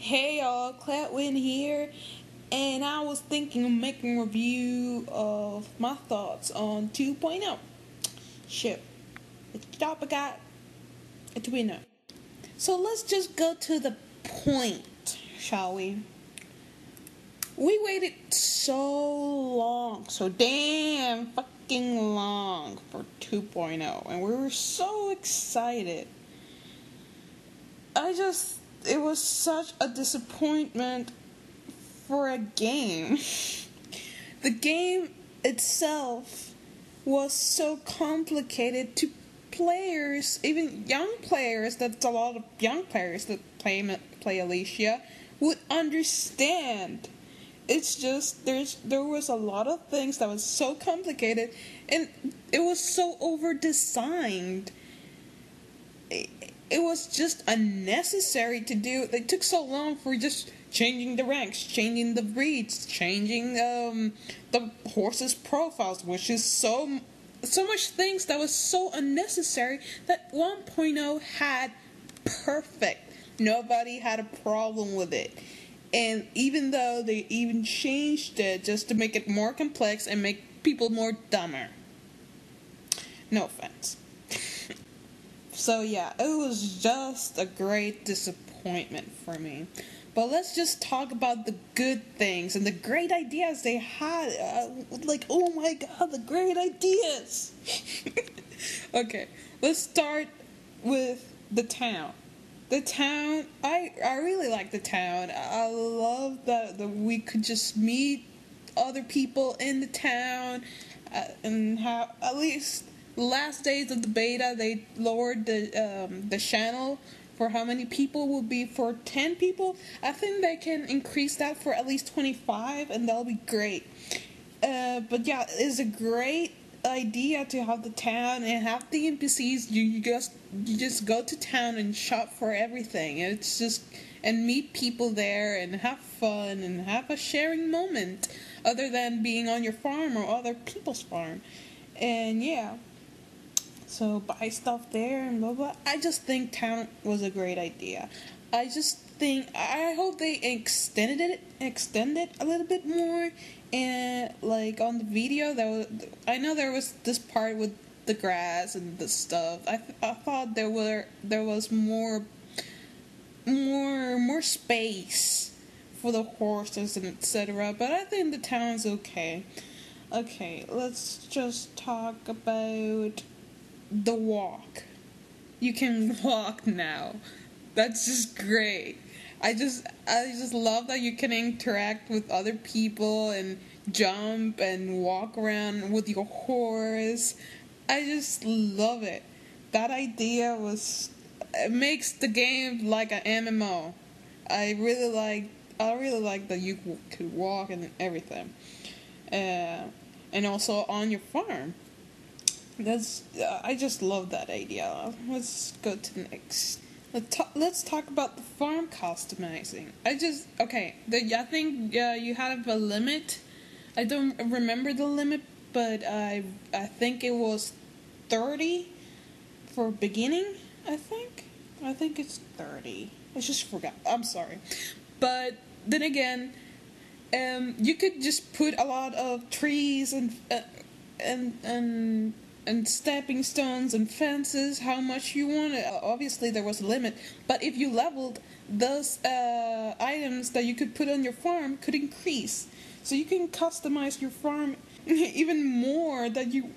Hey y'all, Cladwin here, and I was thinking of making a review of my thoughts on 2.0. Sure, the job I got at 2.0. So let's just go to the point, shall we? We waited so damn fucking long for 2.0, and we were so excited. It was such a disappointment for a game. The game itself was so complicated to players, even young players, that's a lot of young players that play Alicia, would understand. It's just, there was a lot of things that was so complicated, and it was so over-designed. It was just unnecessary to do. They took so long for just changing the ranks, changing the breeds, changing the horses' profiles, which is so much things that was so unnecessary that 1.0 had perfect. Nobody had a problem with it. And even though they even changed it just to make it more complex and make people more dumber. No offense. So yeah, it was just a great disappointment for me. But let's just talk about the good things and the great ideas they had. Oh my god, the great ideas! Okay, let's start with the town. The town, I really like the town. I love that we could just meet other people in the town and have at least... Last days of the beta, they lowered the channel for how many people will be for 10 people. I think they can increase that for at least 25, and that'll be great. But yeah, it's a great idea to have the town and have the NPCs. You just go to town and shop for everything. It's just, and meet people there and have fun and have a sharing moment other than being on your farm or other people's farm. And yeah. So buy stuff there and blah blah. I just think town was a great idea. I hope they extend it a little bit more. And like on the video, I know there was this part with the grass and the stuff. I thought there was more space for the horses and etc. But I think the town's okay. Okay, let's just talk about the walk. You can walk now. That's just great. I just love that you can interact with other people and jump and walk around with your horse. I just love it. That idea it makes the game like an MMO. I really like that you could walk and everything. And also on your farm. I just love that idea. Let's go to the next. Let's talk about the farm customizing. I think you have a limit. I don't remember the limit, but I think it was 30 for beginning. I think it's 30. I just forgot. I'm sorry, but then again, you could just put a lot of trees and stepping stones and fences, how much you want. Obviously there was a limit, but if you leveled, those items that you could put on your farm could increase. So you can customize your farm even more that you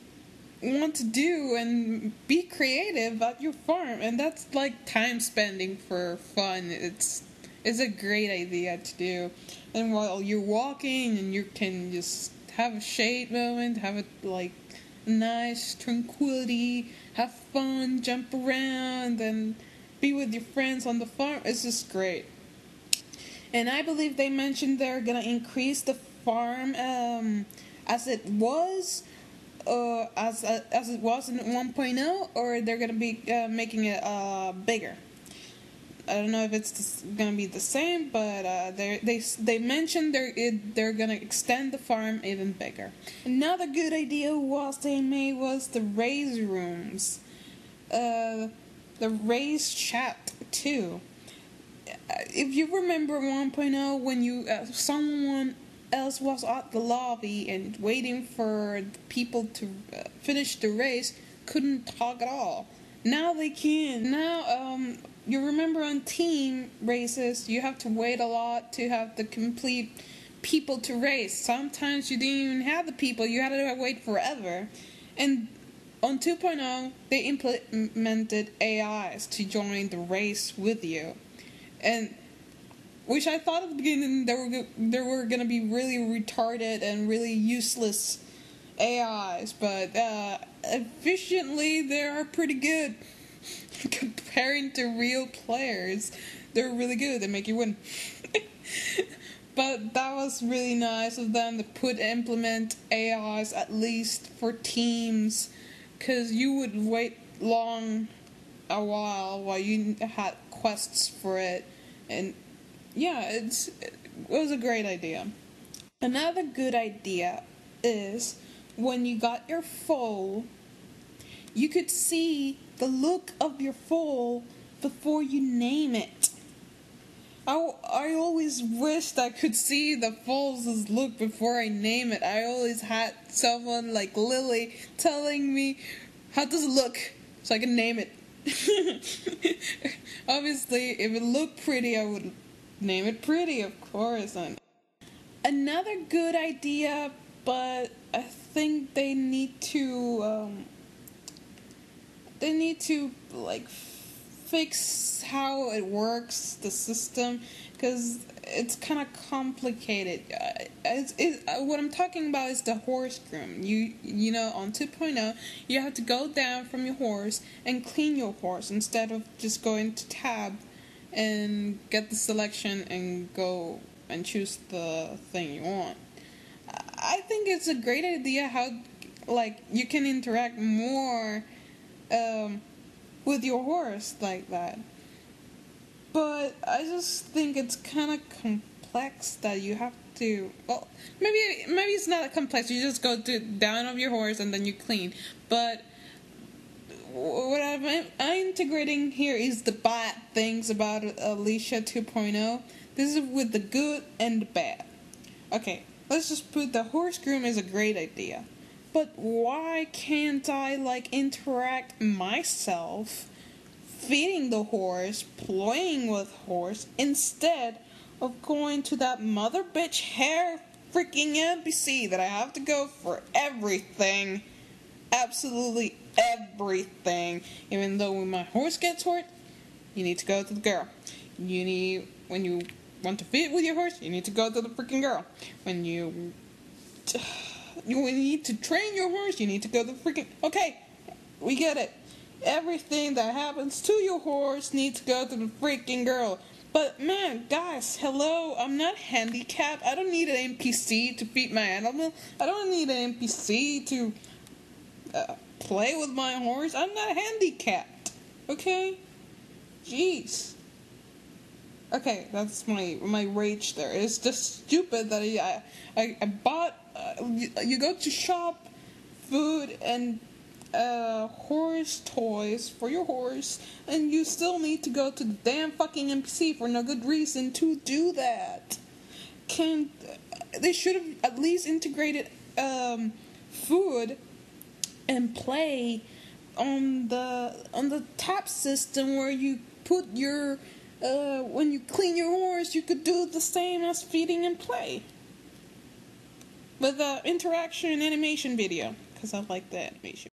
want to do and be creative at your farm. And that's like time spending for fun. It's a great idea to do. And while you're walking, and you can just have a shade moment, have it like nice tranquility, have fun, jump around, and be with your friends on the farm. It's just great. And I believe they mentioned they're gonna increase the farm as it was as it was in 1.0, or they're gonna be making it bigger. I don't know if it's gonna be the same, but they mentioned they're gonna extend the farm even bigger. Another good idea was the raise rooms, the raise chat too. if you remember 1.0 when you someone else was at the lobby and waiting for people to finish the race, couldn't talk at all. Now they can. Now, you remember on team races, you have to wait a lot to have the complete people to race. Sometimes you didn't even have the people, you had to wait forever. And on 2.0, they implemented AIs to join the race with you. And which I thought at the beginning there were going to be really retarded and really useless AIs, but efficiently they are pretty good. Comparing to real players, they're really good. They make you win. But that was really nice of them to implement AIs at least for teams, because you would wait a while you had quests for it. And yeah, it was a great idea. Another good idea is when you got your foal, you could see the look of your foal before you name it. I always wished I could see the foal's look before I name it. I always had someone like Lily telling me, how does it look? So I can name it. Obviously, if it looked pretty, I would name it pretty, of course. And another good idea, but I think they need to like fix how it works, the system, because it's kind of complicated. What I'm talking about is the horse groom. You know, on 2.0, you have to go down from your horse and clean your horse instead of just going to tab and get the selection and go and choose the thing you want. I think it's a great idea how, like, you can interact more with your horse like that. But I just think it's kind of complex that you have to, well, maybe it's not complex. You just go down of your horse and then you clean. But what I'm integrating here is the bad things about Alicia 2.0. This is with the good and the bad. Okay, let's just put the horse groom is a great idea. But why can't I, like, interact myself feeding the horse, playing with horse, instead of going to that mother bitch hair freaking NPC that I have to go for everything? Absolutely everything. Even though when my horse gets hurt, you need to go to the girl. When you want to feed with your horse, you need to go to the freaking girl. When you need to train your horse, you need to go to the freaking... Okay, we get it. Everything that happens to your horse needs to go to the freaking girl. But man, guys, hello, I'm not handicapped. I don't need an NPC to feed my animal. I don't need an NPC to play with my horse. I'm not handicapped. Okay? Jeez. Okay, that's my rage there. It's just stupid that I bought... you go to shop food and horse toys for your horse, and you still need to go to the damn fucking NPC for no good reason to do that. They should have at least integrated food and play on the tap system, where you put your when you clean your horse, you could do the same as feeding and play with interaction and animation video, because I like the animation.